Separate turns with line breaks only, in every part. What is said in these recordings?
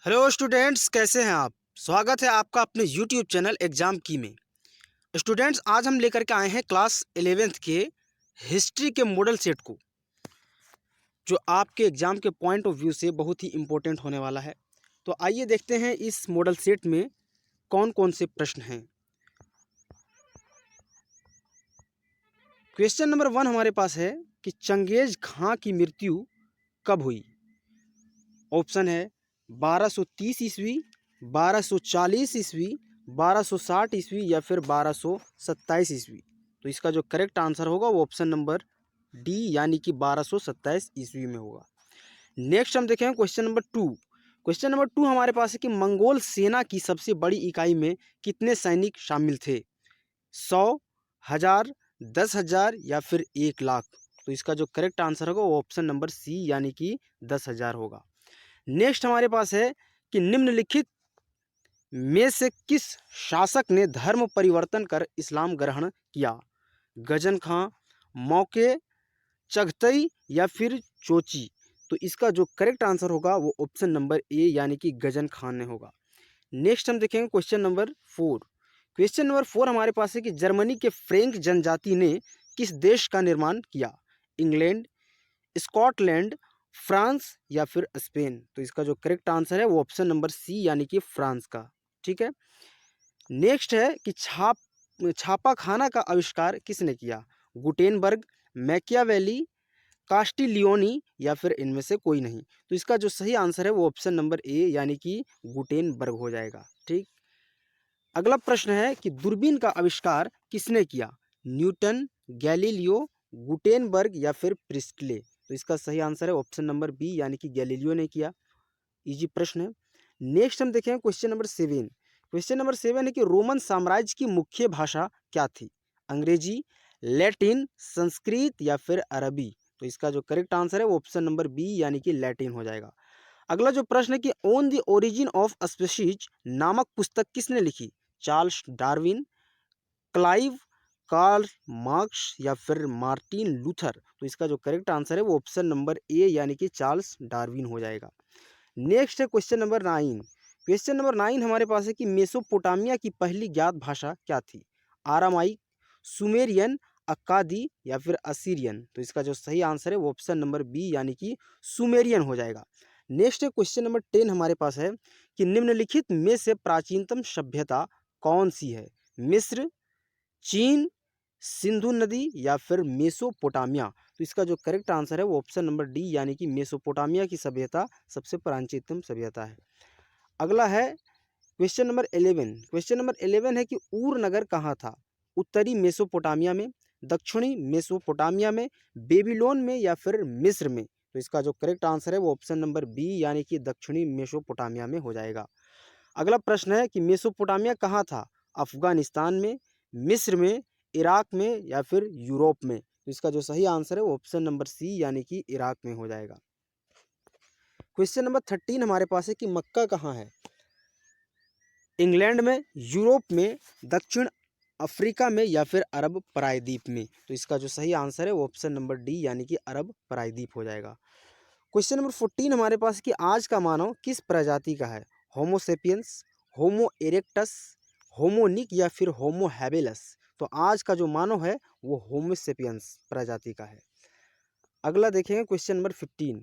Hello students, कैसे हैं आप। स्वागत है आपका अपने यूट्यूब चैनल एग्जाम की में। स्टूडेंट्स, आज हम लेकर के आए हैं क्लास 11th के हिस्ट्री के मॉडल सेट को, जो आपके एग्जाम के पॉइंट ऑफ व्यू से बहुत ही इम्पोर्टेंट होने वाला है। तो आइए देखते हैं इस मॉडल सेट में कौन कौन से प्रश्न हैं। क्वेश्चन नंबर 1 हमारे पास है कि चंगेज खां की मृत्यु कब हुई। ऑप्शन है 1230 ईस्वी, 1240 ईस्वी, 1260 ईस्वी या फिर 1227 ईस्वी। तो इसका जो करेक्ट आंसर होगा वो ऑप्शन नंबर डी यानी कि 1227 ईस्वी में होगा। नेक्स्ट हम देखें क्वेश्चन नंबर 2। क्वेश्चन नंबर 2 हमारे पास है कि मंगोल सेना की सबसे बड़ी इकाई में कितने सैनिक शामिल थे। 100, 1000, 10,000 या फिर 1,00,000। तो इसका जो करेक्ट आंसर होगा वो ऑप्शन नंबर सी यानी कि 10,000 होगा। नेक्स्ट हमारे पास है कि निम्नलिखित में से किस शासक ने धर्म परिवर्तन कर इस्लाम ग्रहण किया। गजन खां, मौके, चगतई या फिर चोची। तो इसका जो करेक्ट आंसर होगा वो ऑप्शन नंबर ए यानी कि गजन खान ने होगा। नेक्स्ट हम देखेंगे क्वेश्चन नंबर 4। क्वेश्चन नंबर 4 हमारे पास है कि जर्मनी के फ्रेंच जनजाति ने किस देश का निर्माण किया। इंग्लैंड, स्कॉटलैंड, फ्रांस या फिर स्पेन। तो इसका जो करेक्ट आंसर है वो ऑप्शन नंबर सी यानी कि फ्रांस का। ठीक है। नेक्स्ट है कि छापा खाना का आविष्कार किसने किया। गुटेनबर्ग, मैकियावेली, कास्टिलियोनी या फिर इनमें से कोई नहीं। तो इसका जो सही आंसर है वो ऑप्शन नंबर ए यानी कि गुटेनबर्ग हो जाएगा। ठीक। अगला प्रश्न है कि दूरबीन का आविष्कार किसने किया। न्यूटन, गैलीलियो, गुटेनबर्ग या फिर प्रिस्टले। तो इसका सही आंसर है ऑप्शन नंबर बी यानी कि गैलीलियो ने किया। इजी प्रश्न है। नेक्स्ट हम देखें क्वेश्चन नंबर 7। क्वेश्चन नंबर 7 है कि रोमन साम्राज्य की मुख्य भाषा क्या थी। अंग्रेजी, लैटिन, संस्कृत या फिर अरबी। तो इसका जो करेक्ट आंसर है वो ऑप्शन नंबर बी यानी कि लैटिन हो जाएगा। अगला जो प्रश्न है कि on the origin of species नामक पुस्तक किसने लिखी। Charles Darwin, Clive, Karl Marx या फिर मार्टिन लूथर। तो इसका जो करेक्ट आंसर है वो ऑप्शन नंबर ए यानी कि चार्ल्स डार्विन हो जाएगा। नेक्स्ट है क्वेश्चन नंबर 9। क्वेश्चन नंबर 9 हमारे पास है कि मेसोपोटामिया की पहली ज्ञात भाषा क्या थी। आरामाइक, सुमेरियन, अक्कादी या फिर असीरियन। तो इसका जो सही आंसर है वो ऑप्शन नंबर बी यानी कि सुमेरियन हो जाएगा। नेक्स्ट है क्वेश्चन नंबर 10 हमारे पास है कि निम्नलिखित में से प्राचीनतम सभ्यता कौन सी है। मिस्र, चीन, सिंधु नदी या फिर मेसोपोटामिया। तो इसका जो करेक्ट आंसर है वो ऑप्शन नंबर डी यानी कि मेसोपोटामिया की सभ्यता सबसे प्राचीनतम सभ्यता है। अगला है क्वेश्चन नंबर 11। क्वेश्चन नंबर 11 है कि ऊर नगर कहाँ था। उत्तरी मेसोपोटामिया में, दक्षिणी मेसोपोटामिया में, बेबीलोन में या फिर मिस्र में। तो इसका जो करेक्ट आंसर है वो ऑप्शन नंबर बी यानी कि दक्षिणी मेसोपोटामिया में हो जाएगा। अगला प्रश्न है कि मेसोपोटामिया कहाँ था। अफगानिस्तान में, मिस्र में, इराक में या फिर यूरोप में। तो इसका जो सही आंसर है वो ऑप्शन नंबर सी यानी कि इराक में हो जाएगा। क्वेश्चन नंबर 13 हमारे पास है कि मक्का कहाँ है। इंग्लैंड में, यूरोप में, दक्षिण अफ्रीका में या फिर अरब प्रायद्वीप में। तो इसका जो सही आंसर है वो ऑप्शन नंबर डी यानी कि अरब प्रायद्वीप हो जाएगा। क्वेश्चन नंबर 14 हमारे पास है कि आज का मानव किस प्रजाति का है। होमोसेपियंस, होमो इरेक्टस, होमोनिक या फिर होमो हैबिलस। तो आज का जो मानव है वो होमोसेपियंस प्रजाति का है। अगला देखेंगे क्वेश्चन नंबर 15।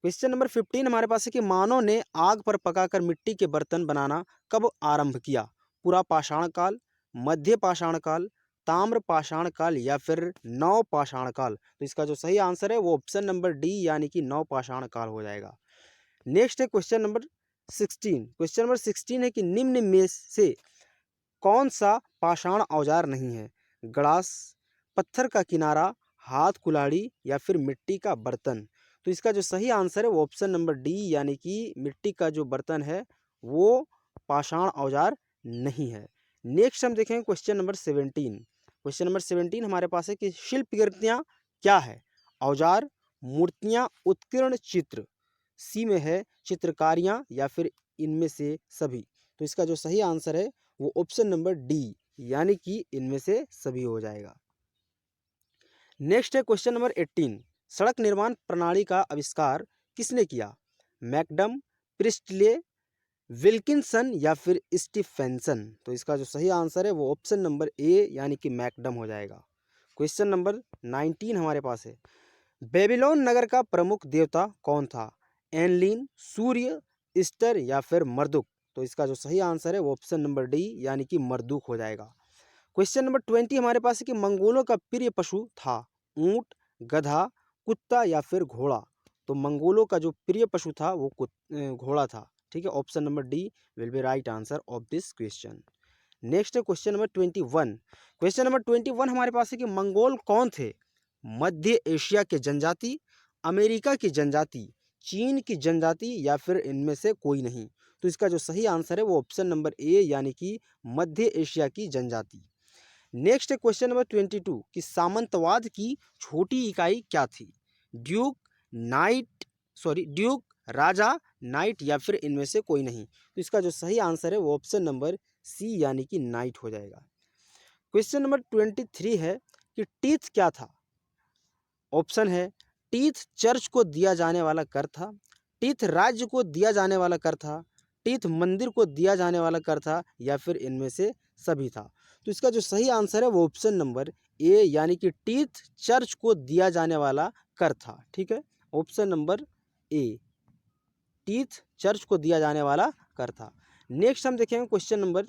क्वेश्चन नंबर 15 हमारे पास है कि मानव ने आग पर पकाकर मिट्टी के बर्तन बनाना कब आरंभ किया। पूरा पाषाण काल, मध्य पाषाण काल, ताम्र पाषाण काल या फिर नव पाषाण काल। तो इसका जो सही आंसर है वो ऑप्शन नंबर डी यानी कि नव पाषाण काल हो जाएगा। नेक्स्ट है क्वेश्चन नंबर 16। क्वेश्चन नंबर 16 है कि निम्न में से कौन सा पाषाण औजार नहीं है। गड़ास, पत्थर का किनारा, हाथ कुल्हाड़ी या फिर मिट्टी का बर्तन। तो इसका जो सही आंसर है वो ऑप्शन नंबर डी यानी कि मिट्टी का जो बर्तन है वो पाषाण औजार नहीं है। नेक्स्ट हम देखेंगे क्वेश्चन नंबर 17। क्वेश्चन नंबर 17 हमारे पास है कि शिल्प कृतियाँ क्या है। औजार, मूर्तियाँ, उत्कीर्ण चित्र। सी में है चित्रकारियाँ या फिर इनमें से सभी। तो इसका जो सही आंसर है वो ऑप्शन नंबर डी यानी कि इनमें से सभी हो जाएगा। नेक्स्ट है क्वेश्चन नंबर 18। सड़क निर्माण प्रणाली का आविष्कार किसने किया। मैकडम, प्रिस्टले, विल्किंसन या फिर स्टीफेंसन? तो इसका जो सही आंसर है वो ऑप्शन नंबर ए यानी कि मैकडम हो जाएगा। क्वेश्चन नंबर 19 हमारे पास है, बेबीलोन नगर का प्रमुख देवता कौन था? एनलिन, सूर्य, ईस्टर या फिर मर्दुक? तो इसका जो सही आंसर है वो ऑप्शन नंबर डी यानी कि मर्दुक हो जाएगा। क्वेश्चन नंबर 20 हमारे पास है कि मंगोलों का प्रिय पशु था ऊंट, गधा, कुत्ता या फिर घोड़ा? तो मंगोलों का जो प्रिय पशु था वो घोड़ा था। ठीक है, option number D will be right answer of this question. Next है क्वेश्चन नंबर 21। क्वेश्चन नंबर 21 हमारे पास है कि मंगोल कौन थे? मध्य एशिया के जनजाति, अमेरिका की जनजाति, चीन की जनजाति या फिर इनमें से कोई नहीं? तो इसका जो सही आंसर है वो ऑप्शन नंबर ए यानी कि मध्य एशिया की जनजाति। नेक्स्ट है क्वेश्चन नंबर 22 कि सामंतवाद की छोटी इकाई क्या थी? ड्यूक, नाइट, ड्यूक, राजा, नाइट या फिर इनमें से कोई नहीं? तो इसका जो सही आंसर है वो ऑप्शन नंबर सी यानी कि नाइट हो जाएगा। क्वेश्चन नंबर 23 है कि टीथ क्या था? ऑप्शन है टीथ चर्च को दिया जाने वाला कर था, टीथ राज्य को दिया जाने वाला कर था, टीथ मंदिर को दिया जाने वाला कर था या फिर इनमें से सभी था? तो इसका जो सही आंसर है वो ऑप्शन नंबर ए यानी कि टीथ चर्च को दिया जाने वाला कर था। ठीक है, option number A, teeth church को दिया जाने वाला कर था। नेक्स्ट हम देखेंगे क्वेश्चन नंबर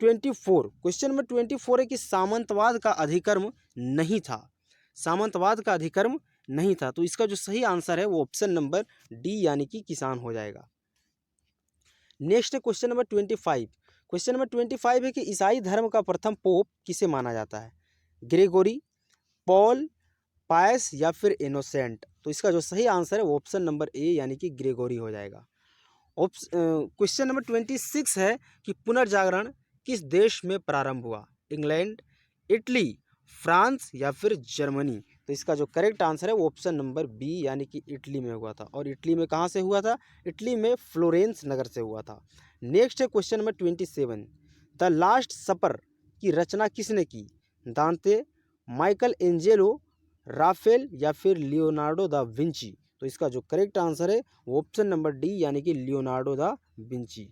24। क्वेश्चन नंबर 24 है कि सामंतवाद का अधिकर्म नहीं था, सामंतवाद का अधिकर्म नहीं था। तो इसका जो सही आंसर है वो ऑप्शन नंबर डी यानी कि किसान हो जाएगा। नेक्स्ट है क्वेश्चन नंबर 25। क्वेश्चन नंबर 25 है कि ईसाई धर्म का प्रथम पोप किसे माना जाता है? ग्रेगोरी, पॉल, पायस या फिर इनोसेंट? तो इसका जो सही आंसर है वो ऑप्शन नंबर ए यानी कि ग्रेगोरी हो जाएगा। क्वेश्चन नंबर 26 है कि पुनर्जागरण किस देश में प्रारंभ हुआ? इंग्लैंड, इटली, फ्रांस या फिर जर्मनी? तो इसका जो करेक्ट आंसर है वो ऑप्शन नंबर बी यानी कि इटली में हुआ था। और इटली में कहाँ से हुआ था? इटली में फ्लोरेंस नगर से हुआ था। नेक्स्ट है क्वेश्चन नंबर 27। द लास्ट सपर की रचना किसने की? दांते, माइकल एंजेलो, राफेल या फिर लियोनार्डो दा विंची? तो इसका जो करेक्ट आंसर है वो ऑप्शन नंबर डी यानी कि Leonardo da Vinci.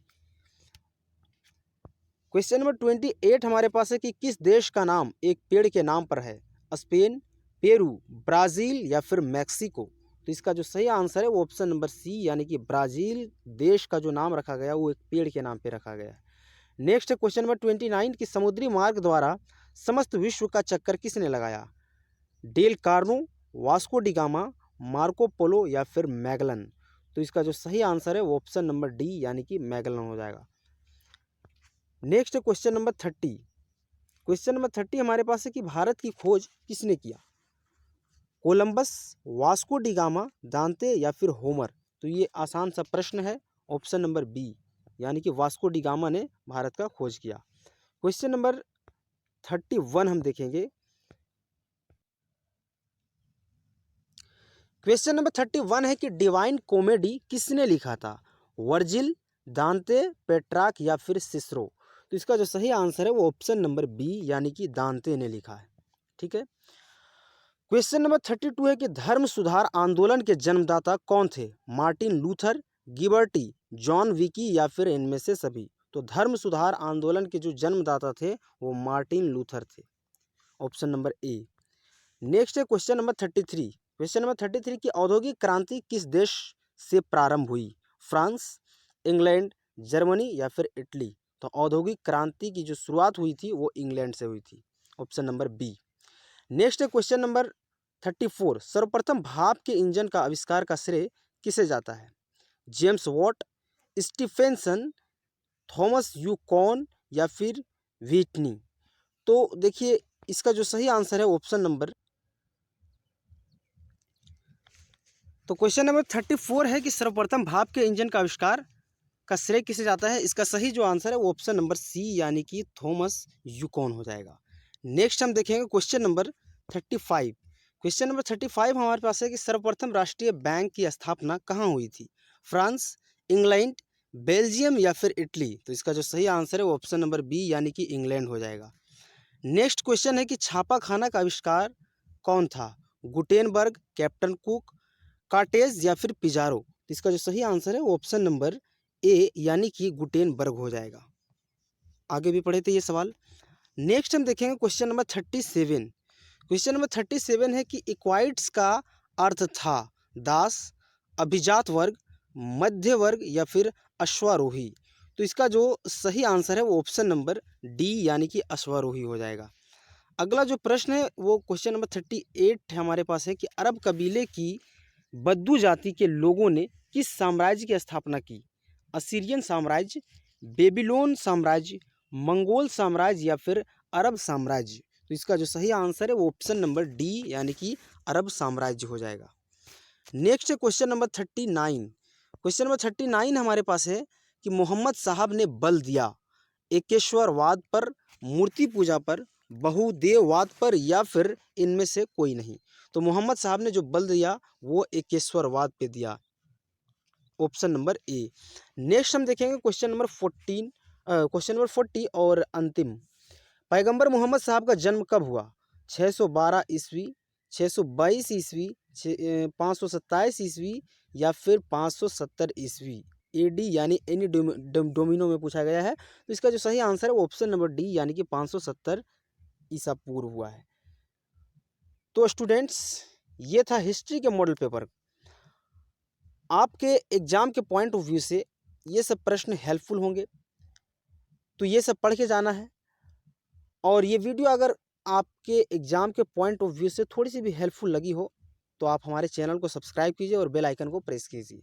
Question number 28 हमारे पास है कि किस देश का नाम एक पेड़ के नाम पर है? स्पेन, पेरू, ब्राज़ील या फिर मैक्सिको? तो इसका जो सही आंसर है वो ऑप्शन नंबर सी यानी कि ब्राज़ील देश का जो नाम रखा गया वो एक पेड़ के नाम पे रखा गया है। नेक्स्ट है क्वेश्चन नंबर 29 कि समुद्री मार्ग द्वारा समस्त विश्व का चक्कर किसने लगाया? Del Cano, Vasco da Gama, Marco Polo या फिर मैगलन? तो इसका जो सही आंसर है वो ऑप्शन नंबर डी यानी कि मैगलन हो जाएगा। नेक्स्ट है क्वेश्चन नंबर 30। क्वेश्चन नंबर 30 हमारे पास है कि भारत की खोज किसने किया? कोलंबस, वास्को डी गामा, दांते या फिर होमर? तो ये आसान सा प्रश्न है, ऑप्शन नंबर बी यानी कि वास्को डी गामा ने भारत का खोज किया। क्वेश्चन नंबर 31 हम देखेंगे। क्वेश्चन नंबर 31 है कि डिवाइन कॉमेडी किसने लिखा था? वर्जिल, दांते, पेट्राक या फिर सिसरो? तो इसका जो सही आंसर है वो ऑप्शन नंबर बी यानी कि दांते ने लिखा है। ठीक है, क्वेश्चन नंबर 32 है कि धर्म सुधार आंदोलन के जन्मदाता कौन थे? मार्टिन लूथर, गिबर्टी, जॉन विकी या फिर इनमें से सभी? तो धर्म सुधार आंदोलन के जो जन्मदाता थे वो मार्टिन लूथर थे, ऑप्शन नंबर ए। नेक्स्ट है क्वेश्चन नंबर 33। क्वेश्चन नंबर 33 की औद्योगिक क्रांति किस देश से प्रारंभ हुई? फ्रांस, इंग्लैंड, जर्मनी या फिर इटली? तो औद्योगिक क्रांति की जो शुरुआत हुई थी वो इंग्लैंड से हुई थी, ऑप्शन नंबर बी। नेक्स्ट है क्वेश्चन नंबर 34। सर्वप्रथम भाप के इंजन का आविष्कार का श्रेय किसे जाता है? जेम्स वॉट, स्टीफेंसन, थॉमस यूकॉन या फिर व्हिटनी? तो देखिए इसका जो सही आंसर है ऑप्शन नंबर, तो क्वेश्चन नंबर 34 है कि सर्वप्रथम भाप के इंजन का आविष्कार का श्रेय किसे जाता है? इसका सही जो आंसर है वो ऑप्शन नंबर सी यानी कि थॉमस यूकॉन हो जाएगा। नेक्स्ट हम देखेंगे क्वेश्चन नंबर 35। क्वेश्चन नंबर 35 हमारे पास है कि सर्वप्रथम राष्ट्रीय बैंक की स्थापना कहाँ हुई थी? फ्रांस, इंग्लैंड, बेल्जियम या फिर इटली? तो इसका जो सही आंसर है वो ऑप्शन नंबर बी यानी कि इंग्लैंड हो जाएगा। नेक्स्ट क्वेश्चन है कि छापा खाना का आविष्कार कौन था? गुटेनबर्ग, कैप्टन कुक, कार्टेज या फिर पिजारो? तो इसका जो सही आंसर है वो ऑप्शन नंबर ए यानी कि गुटेनबर्ग हो जाएगा। आगे भी पढ़े थे ये सवाल। नेक्स्ट हम देखेंगे क्वेश्चन नंबर 37। क्वेश्चन नंबर 37 है कि इक्वाइट्स का अर्थ था दास, अभिजात वर्ग, मध्य वर्ग या फिर अश्वारोही। तो इसका जो सही आंसर है वो ऑप्शन नंबर डी यानी कि अश्वारोही हो जाएगा। अगला जो प्रश्न है वो क्वेश्चन नंबर 38 हमारे पास है कि अरब कबीले की बद्दू जाति के लोगों ने किस साम्राज्य की स्थापना की? असीरियन साम्राज्य, बेबीलोन साम्राज्य, मंगोल साम्राज्य या फिर अरब साम्राज्य। तो इसका जो सही आंसर है वो ऑप्शन नंबर डी यानी कि अरब साम्राज्य हो जाएगा। नेक्स्ट है क्वेश्चन नंबर 39। क्वेश्चन नंबर 39 हमारे पास है कि मोहम्मद साहब ने बल दिया एकेश्वरवाद पर, मूर्ति पूजा पर, बहुदेववाद पर या फिर इनमें से कोई नहीं। तो मोहम्मद साहब ने जो बल दिया वो एकेश्वरवाद पे दिया, ऑप्शन नंबर ए। नेक्स्ट हम देखेंगे क्वेश्चन नंबर 40 और अंतिम। पैगंबर मोहम्मद साहब का जन्म कब हुआ? 612 ईस्वी, 622 ईस्वी, 527 ईस्वी या फिर 570 ईस्वी। एडी यानी एनी डोमिनो में पूछा गया है। तो इसका जो सही आंसर है वो ऑप्शन नंबर डी यानी कि 570 ईसा पूर्व हुआ है। तो स्टूडेंट्स ये था हिस्ट्री के मॉडल पेपर। आपके एग्जाम के पॉइंट ऑफ व्यू से ये सब प्रश्न हेल्पफुल होंगे, तो ये सब पढ़ के जाना है। और ये वीडियो अगर आपके एग्जाम के पॉइंट ऑफ व्यू से थोड़ी सी भी हेल्पफुल लगी हो तो आप हमारे चैनल को सब्सक्राइब कीजिए और बेल आइकन को प्रेस कीजिए।